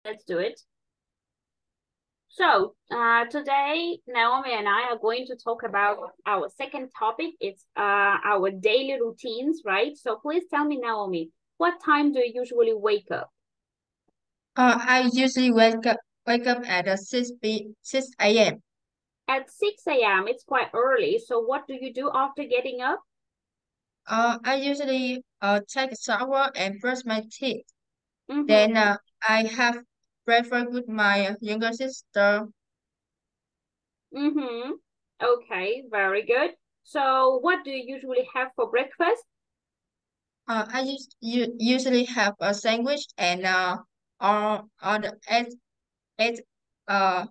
Let's do it. So today, Naomi and I are going to talk about our second topic. It's our daily routines, right? So please tell me, Naomi, what time do you usually wake up? I usually wake up at 6 a.m. At 6 a.m. It's quite early. So what do you do after getting up? I usually take a shower and brush my teeth. Then Mm-hmm. I have breakfast with my younger sister. Mm-hmm. Okay, very good. So what do you usually have for breakfast? Usually have a sandwich and or the egg uh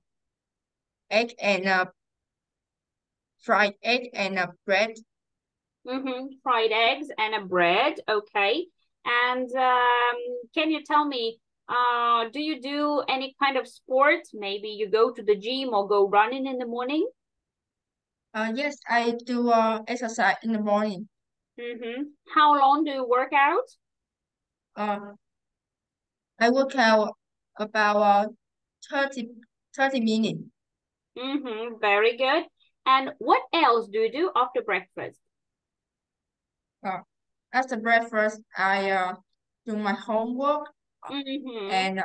egg and fried egg and bread. Mm-hmm. Fried eggs and a bread. Okay. And can you tell me, do you do any kind of sport? Maybe you go to the gym or go running in the morning? Yes, I do exercise in the morning. Mm-hmm. How long do you work out? Uh, I work out about 30 30 minutes. Mm-hmm. Very good. And what else do you do after breakfast? Uh, After breakfast, I do my homework Mm-hmm. and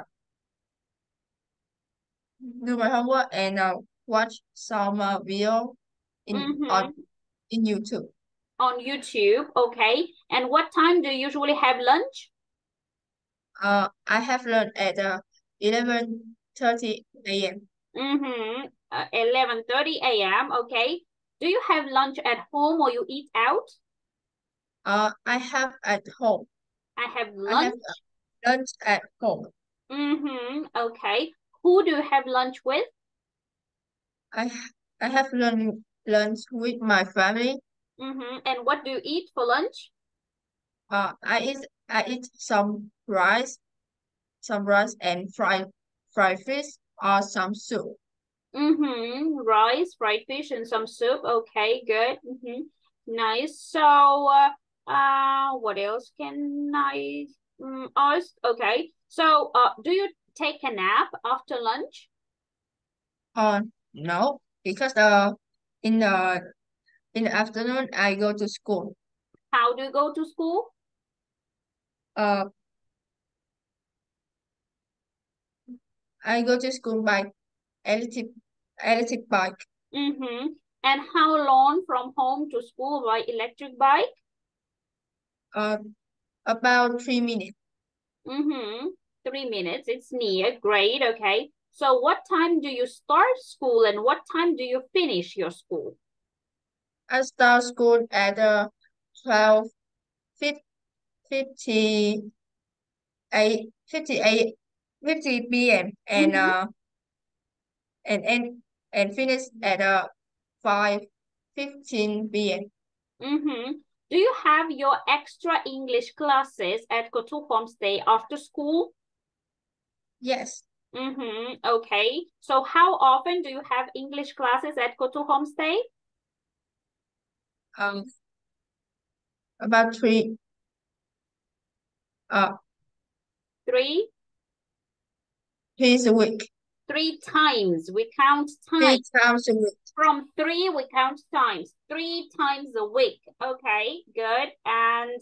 watch some video in on Mm-hmm. in YouTube. On YouTube. Okay. And what time do you usually have lunch? I have learned at 11:30 a.m. Mm-hmm. 11:30 a.m. Okay. Do you have lunch at home or you eat out? I have at home. I have I have lunch. lunch at home. Mm-hmm. Okay. Who do you have lunch with? I I have lunch with my family. Mm-hmm. And what do you eat for lunch? I eat some rice and fried fish or some soup. Mm-hmm. Rice, fried fish, and some soup. Okay, good. Mm-hmm. Nice. So, what else can I ask? Okay. So, do you take a nap after lunch? No, because in the in the afternoon I go to school. How do you go to school? Uh, I go to school by electric electric bike. Mm-hmm. And how long from home to school by electric bike? Uh, about 3 minutes. Mm-hmm. 3 minutes. It's near. Great. Okay. So what time do you start school and what time do you finish your school? I start school at 12:50 58 50 p.m. Mm-hmm. And and finish at 5:15 p.m. Mm-hmm. Do you have your extra English classes at Kotu Homestay after school? Yes. Mm-hmm. Okay. So how often do you have English classes at Kotu Homestay? Um, about uh Three? twice a week. 3 times. We count Three times. times a week. From three, we count times. 3 times a week. Okay, good. And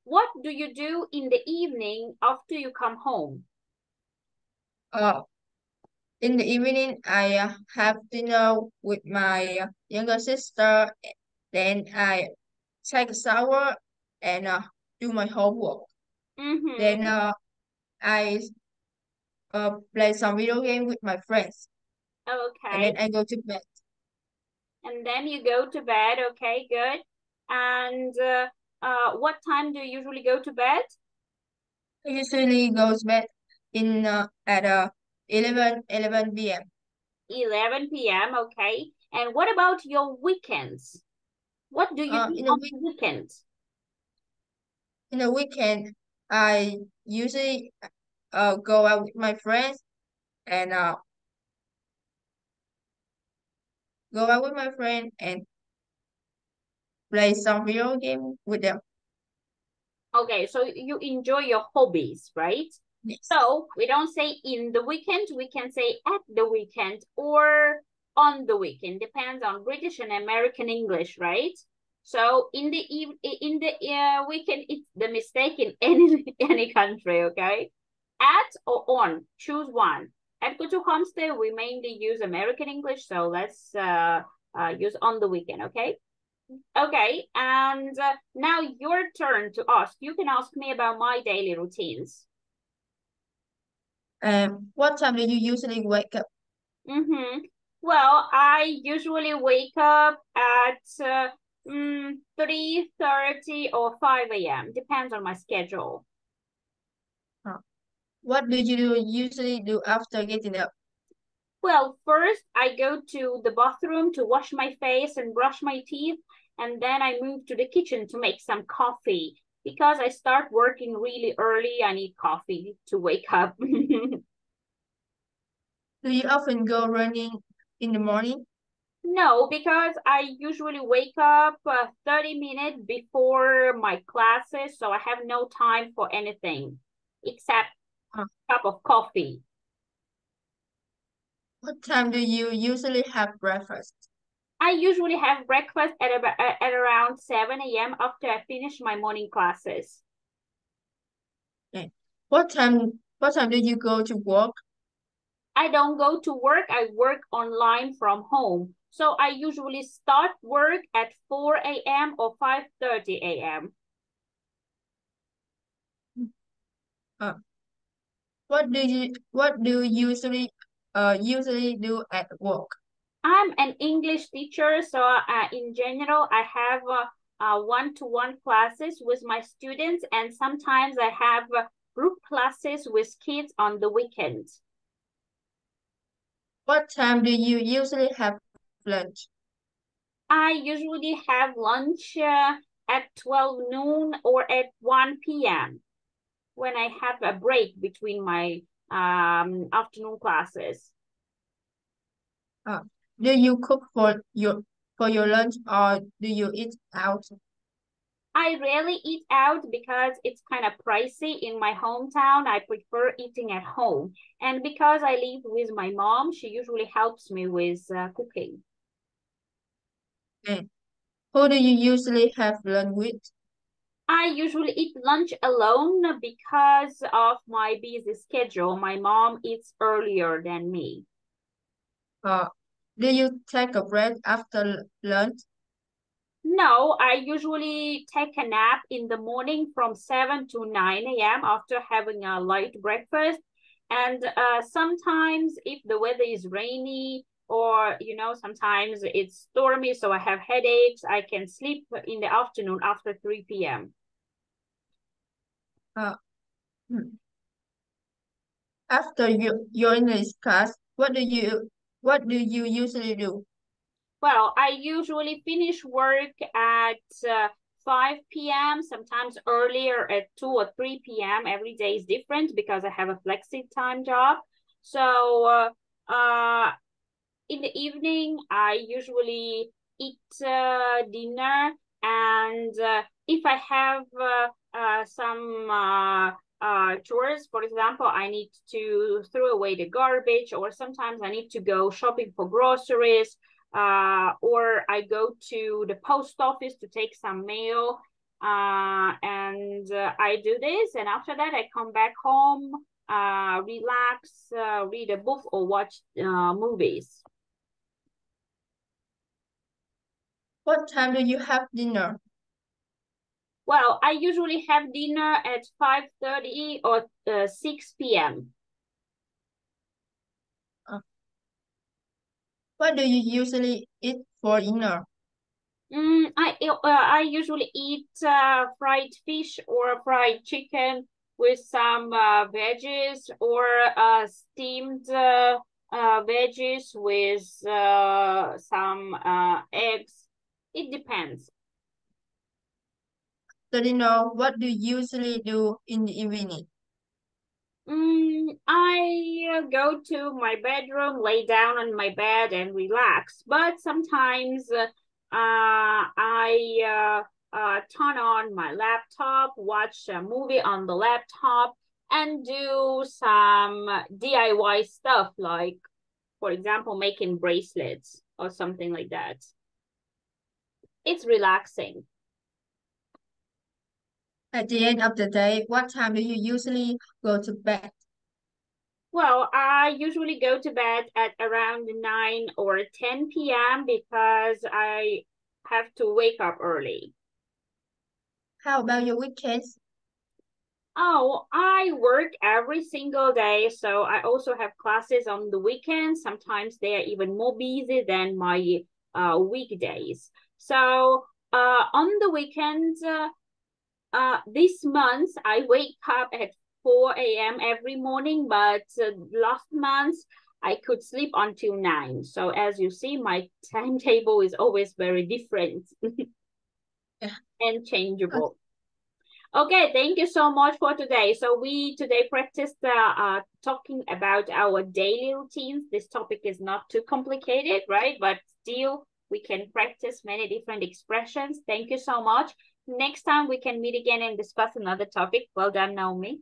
what do you do in the evening after you come home? Uh, in the evening, I have dinner with my younger sister. Then I take a shower and do my homework. Then Mm-hmm. I play some video game with my friends. And Okay. then I go to bed. And then you go to bed. Okay, good. And what time do you usually go to bed? I usually goes bed in at 11 p.m. 11 p.m. Okay. And what about your weekends? What do you Uh, do in the on week the weekends? in the weekend, I usually go out with my friends and go out with my friend and play some video game with them. Okay, so you enjoy your hobbies, right? Yes. So we don't say in the weekend, we can say at the weekend or on the weekend, depends on British and American English, right? So in the weekend, it's the mistake in any country, okay? At or on, choose one. At Go to Homestay, we mainly use American English, so let's use on the weekend, okay? Okay, and now your turn to ask. You can ask me about my daily routines. What time do you usually wake up? Mm-hmm. Well, I usually wake up at 3:30 or 5 a.m. Depends on my schedule. What do you usually do after getting up? Well, first I go to the bathroom to wash my face and brush my teeth, and then I move to the kitchen to make some coffee. Because I start working really early, I need coffee to wake up. Do you often go running in the morning? No, because I usually wake up 30 minutes before my classes, so I have no time for anything except Uh, a cup of coffee. what time do you usually have breakfast? I usually have breakfast at around 7 a.m. after I finish my morning classes. Okay. What time do you go to work? I don't go to work, I work online from home. So I usually start work at 4 a.m. or 5:30 a.m. Uh, what do you usually do at work? I'm an English teacher, so in general, I have one-to-one classes with my students, and sometimes I have group classes with kids on the weekends. What time do you usually have lunch? I usually have lunch at 12 noon or at 1 p.m. when I have a break between my afternoon classes. Uh, do you cook for your lunch or do you eat out? I rarely eat out because it's kind of pricey in my hometown. I prefer eating at home. And because I live with my mom, she usually helps me with cooking. And who do you usually have lunch with? I usually eat lunch alone because of my busy schedule. My mom eats earlier than me. Uh, do you take a break after lunch? No, I usually take a nap in the morning from 7 to 9 a.m. after having a light breakfast. And sometimes if the weather is rainy or, sometimes it's stormy, so I have headaches, I can sleep in the afternoon after 3 p.m. Uh, hmm. After your English class, what do you usually do? Well, I usually finish work at 5 p.m., sometimes earlier at 2 or 3 p.m. Every day is different because I have a flexi time job. So in the evening, I usually eat dinner, and if I have some chores, for example, I need to throw away the garbage, or sometimes I need to go shopping for groceries, or I go to the post office to take some mail, and I do this, and after that, I come back home, relax, read a book, or watch movies. What time do you have dinner? Well, I usually have dinner at 5:30 or 6 p.m. Uh, what do you usually eat for dinner? I usually eat fried fish or fried chicken with some veggies, or steamed veggies with some eggs. It depends. So dinner, what do you usually do in the evening? I go to my bedroom, lay down on my bed and relax. But sometimes I turn on my laptop, watch a movie on the laptop, and do some DIY stuff, like, for example, making bracelets or something like that. It's relaxing. At the end of the day, what time do you usually go to bed? Well, I usually go to bed at around 9 or 10 p.m. because I have to wake up early. How about your weekends? Oh, I work every single day, so I also have classes on the weekends. Sometimes they are even more busy than my weekdays. So on the weekends, this month I wake up at 4 a.m. every morning, but last month I could sleep until 9. So as you see, my timetable is always very different Yeah. and changeable. Okay, thank you so much for today. So we today practiced talking about our daily routines. This topic is not too complicated, right? But still, we can practice many different expressions. Thank you so much. Next time we can meet again and discuss another topic. Well done, Naomi.